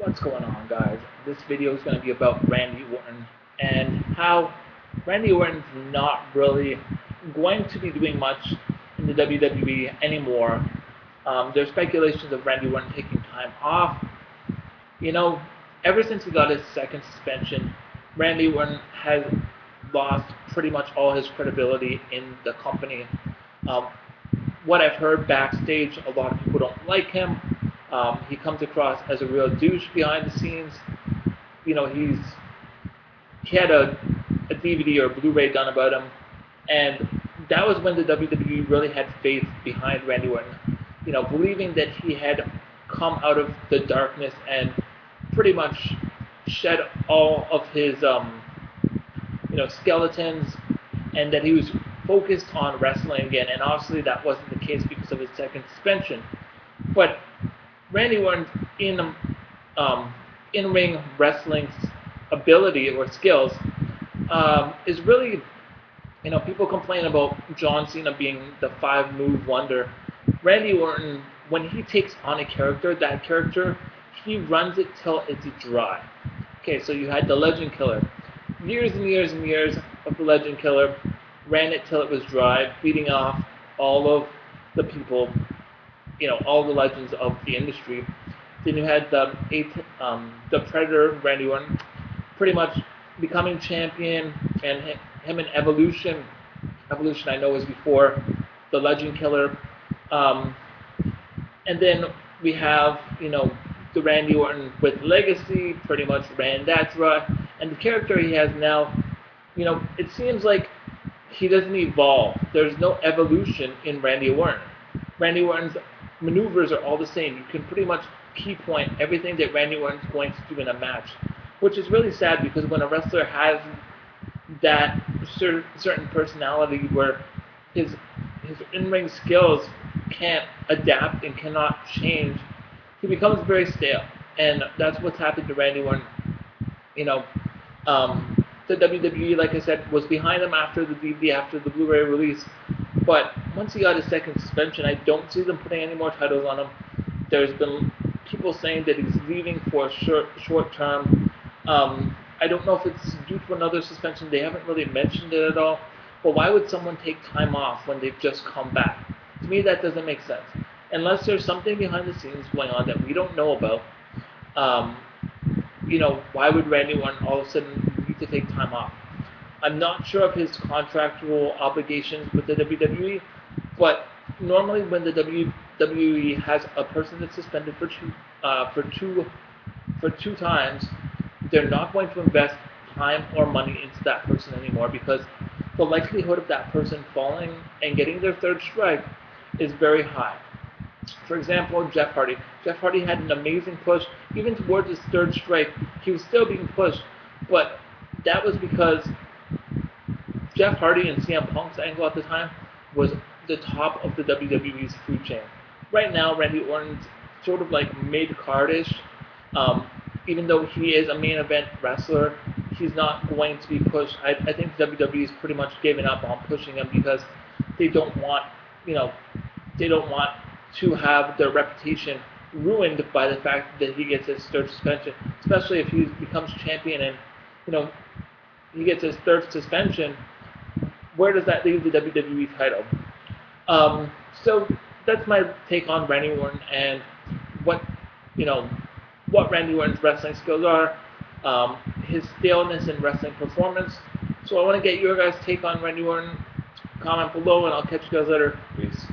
What's going on, guys? This video is going to be about Randy Orton and how Randy Orton's not really going to be doing much in the WWE anymore. There's speculations of Randy Orton taking time off. You know, ever since he got his second suspension, Randy Orton has lost pretty much all his credibility in the company. Um, what I've heard backstage, a lot of people don't like him. He comes across as a real douche behind the scenes. You know, he had a DVD or a Blu-ray done about him, and that was when the WWE really had faith behind Randy Orton. You know, believing that he had come out of the darkness and pretty much shed all of his skeletons, and that he was focused on wrestling again. And obviously that wasn't the case because of his second suspension. But Randy Orton's in-ring wrestling ability or skills is really, people complain about John Cena being the 5-move wonder. Randy Orton, when he takes on a character, that character, he runs it till it's dry. Okay, so you had the Legend Killer. Years and years and years of the Legend Killer, ran it till it was dry, beating off all of the people, all the legends of the industry. Then you had the Predator, Randy Orton, pretty much becoming champion, and him in Evolution. Evolution, I know, was before the Legend Killer. And then we have, the Randy Orton with Legacy, pretty much ran that dry. And the character he has now, it seems like he doesn't evolve. There's no evolution in Randy Orton. Randy Orton's maneuvers are all the same. You can pretty much key point everything that Randy Orton's going to do in a match, which is really sad because when a wrestler has that certain personality where his in-ring skills can't adapt and cannot change, he becomes very stale. And that's what's happened to Randy Orton. The WWE, like I said, was behind him after the DVD, after the Blu-ray release. But once he got his second suspension, I don't see them putting any more titles on him. There's been people saying that he's leaving for a short term. I don't know if it's due to another suspension. They haven't really mentioned it at all. But why would someone take time off when they've just come back? To me, that doesn't make sense. Unless there's something behind the scenes going on that we don't know about. Why would Randy Orton all of a sudden need to take time off? I'm not sure of his contractual obligations with the WWE, but normally when the WWE has a person that's suspended for two times, they're not going to invest time or money into that person anymore because the likelihood of that person falling and getting their third strike is very high. For example, Jeff Hardy. Jeff Hardy had an amazing push. Even towards his third strike, he was still being pushed. But that was because Jeff Hardy and CM Punk's angle at the time was the top of the WWE's food chain. Right now, Randy Orton's sort of like mid-cardish. Even though he is a main event wrestler, he's not going to be pushed. I think WWE's pretty much given up on pushing him because they don't want, to have their reputation ruined by the fact that he gets his third suspension, especially if he becomes champion and, he gets his third suspension. Where does that leave the WWE title? So that's my take on Randy Orton and what Randy Orton's wrestling skills are, his staleness in wrestling performance. So I want to get your guys' take on Randy Orton. Comment below, and I'll catch you guys later. Peace.